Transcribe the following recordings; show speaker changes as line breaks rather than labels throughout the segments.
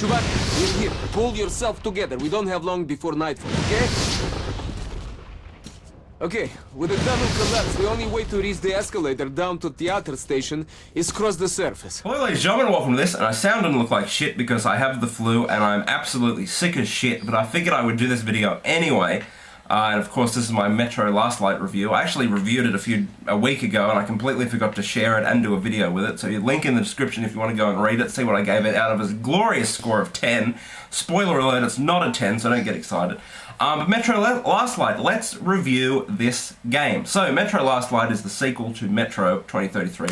Чувак, we're here. Pull yourself together. We don't have long before nightfall, okay? Okay, with the tunnel collapse, the only way to reach the escalator down to theater station is cross the surface.
Hello ladies and gentlemen, welcome to this, and I sound and look like shit because I have the flu and I'm absolutely sick as shit, but I figured I would do this video anyway. And of course this is my Metro Last Light review. I actually reviewed it a week ago and I completely forgot to share it and do a video with it, so you link in the description if you want to go and read it, see what I gave it out of a glorious score of 10. Spoiler alert, it's not a 10, so don't get excited. But Metro Last Light, let's review this game. So Metro Last Light is the sequel to Metro 2033,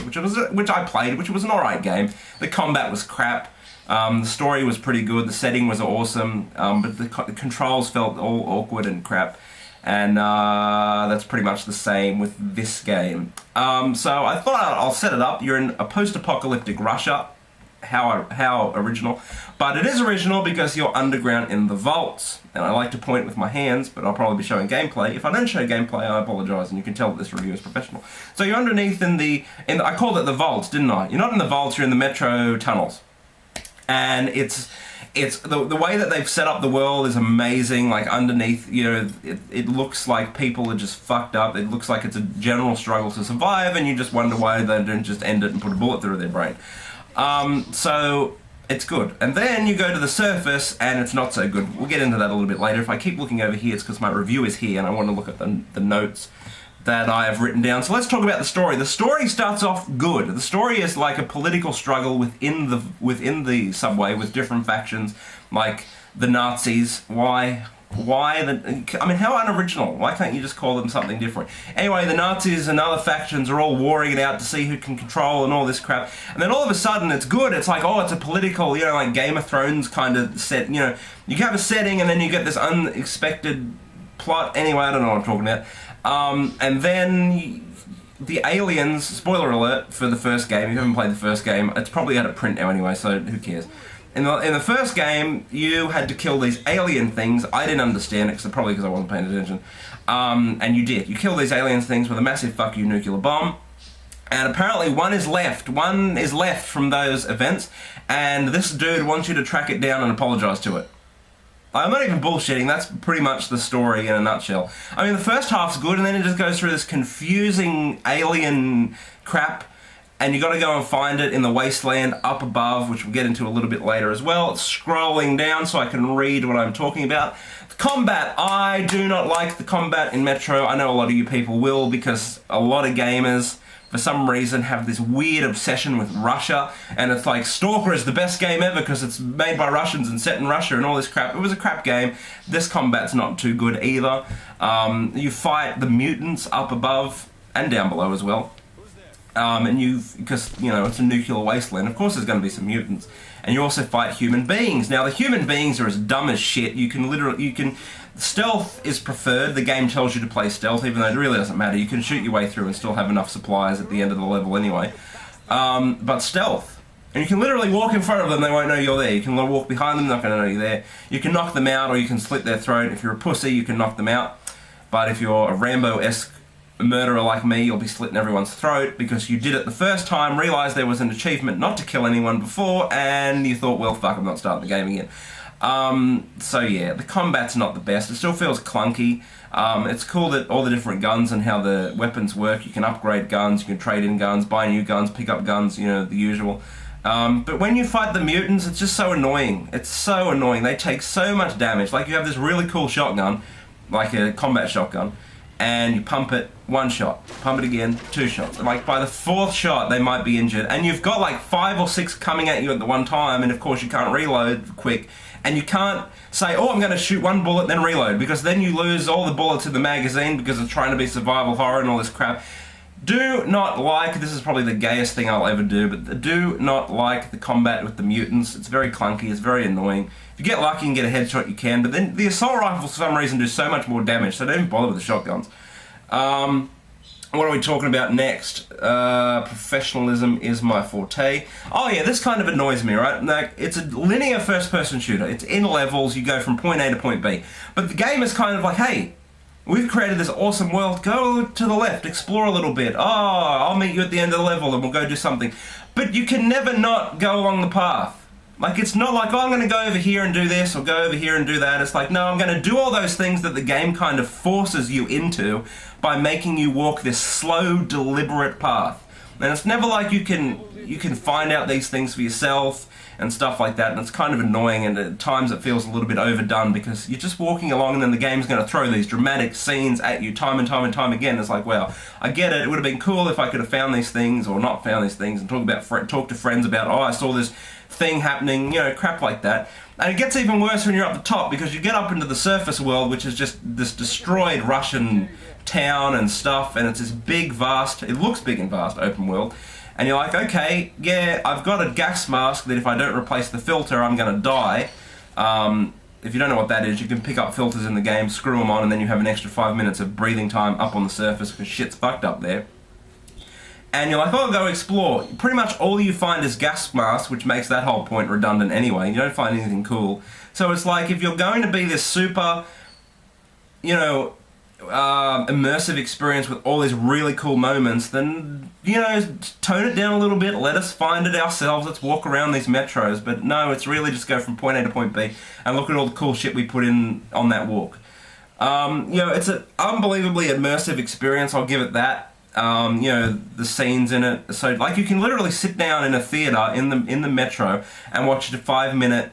which I played, which was an alright game. The combat was crap. The story was pretty good, the setting was awesome, but the controls felt all awkward and crap, and that's pretty much the same with this game. So I thought I'll set it up. You're in a post-apocalyptic Russia. How original. But it is original because you're underground in the vaults. And I like to point with my hands, but I'll probably be showing gameplay. If I don't show gameplay, I apologise, and you can tell that this review is professional. So you're underneath in the I called it the vaults, didn't I? You're not in the vaults, you're in the metro tunnels. And it's the way that they've set up the world is amazing. Like underneath, you know, it looks like people are just fucked up. It looks like it's a general struggle to survive, and you just wonder why they don't just end it and put a bullet through their brain. So it's good. And then you go to the surface and it's not so good. We'll get into that a little bit later. If I keep looking over here, it's because my review is here and I want to look at the notes that I have written down. So let's talk about the story. The story starts off good. The story is like a political struggle within the subway with different factions, like the Nazis. I mean, how unoriginal? Why can't you just call them something different? Anyway, the Nazis and other factions are all warring it out to see who can control and all this crap. And then all of a sudden it's good. It's like, oh, it's a political, you know, like Game of Thrones kind of set. You know, you have a setting and then you get this unexpected plot. Anyway, I don't know what I'm talking about. And then the aliens, spoiler alert for the first game, if you haven't played the first game, it's probably out of print now anyway, so who cares. In the first game, you had to kill these alien things. I didn't understand it, probably because I wasn't paying attention. And you did. You kill these alien things with a massive fuck you nuclear bomb. And apparently one is left from those events, and this dude wants you to track it down and apologise to it. I'm not even bullshitting, that's pretty much the story in a nutshell. I mean, the first half's good, and then it just goes through this confusing alien crap, and you got to go and find it in the wasteland up above, which we'll get into a little bit later as well. It's scrolling down so I can read what I'm talking about. The combat, I do not like the combat in Metro. I know a lot of you people will, because a lot of gamers, for some reason, have this weird obsession with Russia, and it's like Stalker is the best game ever because it's made by Russians and set in Russia and all this crap. It was a crap game. This combat's not too good either. You fight the mutants up above and down below as well. Because, you know, it's a nuclear wasteland, of course there's going to be some mutants. And you also fight human beings. Now, the human beings are as dumb as shit. Stealth is preferred. The game tells you to play stealth, even though it really doesn't matter. You can shoot your way through and still have enough supplies at the end of the level anyway. But stealth. And you can literally walk in front of them, they won't know you're there. You can walk behind them, they're not going to know you're there. You can knock them out, or you can slit their throat. If you're a pussy, you can knock them out. But if you're a Rambo-esque murderer like me, you'll be slitting everyone's throat because you did it the first time, realised there was an achievement not to kill anyone before, and you thought, well, fuck, I'm not starting the game again. So yeah, the combat's not the best. It still feels clunky. It's cool that all the different guns and how the weapons work. You can upgrade guns, you can trade in guns, buy new guns, pick up guns, you know, the usual. But when you fight the mutants, it's just so annoying. It's so annoying. They take so much damage. Like, you have this really cool shotgun, like a combat shotgun, and you pump it, one shot, pump it again, two shots. Like, by the fourth shot, they might be injured. And you've got like 5 or 6 coming at you at the one time, and of course you can't reload quick. And you can't say, oh, I'm going to shoot one bullet, then reload, because then you lose all the bullets in the magazine because it's trying to be survival horror and all this crap. Do not like, this is probably the gayest thing I'll ever do, but do not like the combat with the mutants. It's very clunky, it's very annoying. If you get lucky and get a headshot, you can, but then the assault rifles for some reason do so much more damage, so don't even bother with the shotguns. What are we talking about next? Professionalism is my forte. Oh yeah, this kind of annoys me, right? Like, it's a linear first-person shooter. It's in levels, you go from point A to point B. But the game is kind of like, hey, we've created this awesome world, go to the left, explore a little bit. Oh, I'll meet you at the end of the level and we'll go do something. But you can never not go along the path. Like, it's not like, oh, I'm going to go over here and do this or go over here and do that. It's like, no, I'm going to do all those things that the game kind of forces you into by making you walk this slow, deliberate path. And it's never like you can find out these things for yourself and stuff like that, and it's kind of annoying, and at times it feels a little bit overdone because you're just walking along and then the game's going to throw these dramatic scenes at you time and time and time again. It's like, well, I get it. It would have been cool if I could have found these things or not found these things and talk to friends about, oh, I saw this thing happening, you know, crap like that. And it gets even worse when you're up the top because you get up into the surface world, which is just this destroyed Russian town and stuff, and it's this big, vast, it looks big and vast, open world. And you're like, okay, yeah, I've got a gas mask that if I don't replace the filter, I'm going to die. If you don't know what that is, you can pick up filters in the game, screw them on, and then you have an extra 5 minutes of breathing time up on the surface because shit's fucked up there. And you're like, oh, go explore. Pretty much all you find is gas masks, which makes that whole point redundant anyway. You don't find anything cool. So it's like, if you're going to be this super, you know, immersive experience with all these really cool moments, then, you know, tone it down a little bit, let us find it ourselves, let's walk around these metros. But no, it's really just go from point A to point B and look at all the cool shit we put in on that walk. You know, it's an unbelievably immersive experience, I'll give it that. You know, the scenes in it, so like you can literally sit down in a theater in the metro and watch a 5-minute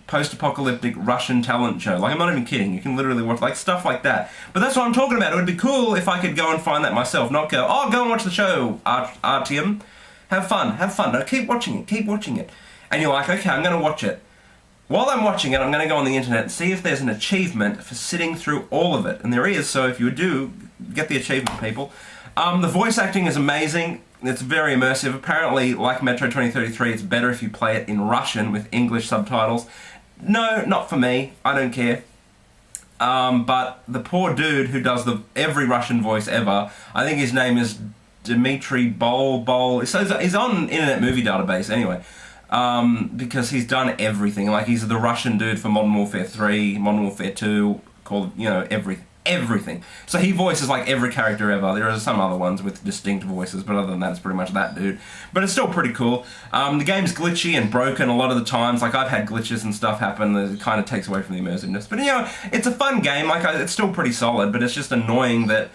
post-apocalyptic Russian talent show. Like, I'm not even kidding. You can literally watch, like, stuff like that. But that's what I'm talking about. It would be cool if I could go and find that myself, not go, oh, go and watch the show, Artyom. Have fun. No, keep watching it. And you're like, okay, I'm going to watch it. While I'm watching it, I'm going to go on the internet and see if there's an achievement for sitting through all of it. And there is, so if you do, get the achievement, people. The voice acting is amazing. It's very immersive. Apparently, like Metro 2033, it's better if you play it in Russian with English subtitles. No, not for me. I don't care. But the poor dude who does every Russian voice ever, I think his name is Dmitry Bol. So he's on Internet Movie Database anyway, because he's done everything. Like, he's the Russian dude for Modern Warfare 3, Modern Warfare 2, called, you know, everything. So he voices like every character ever. There are some other ones with distinct voices, but other than that, it's pretty much that dude. But it's still pretty cool. The game's glitchy and broken a lot of the times. Like, I've had glitches and stuff happen that it kind of takes away from the immersiveness. But, you know, it's a fun game. Like, it's still pretty solid, but it's just annoying that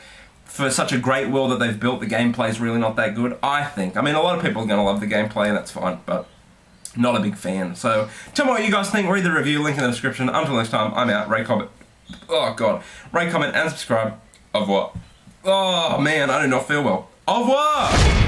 for such a great world that they've built, the gameplay's really not that good, I think. I mean, a lot of people are going to love the gameplay, and that's fine, but not a big fan. So, tell me what you guys think. Read the review, link in the description. Until next time, I'm out. Rate, comment. Oh, God. Rate, comment, and subscribe. Au revoir. Oh, man, I do not feel well. Au revoir!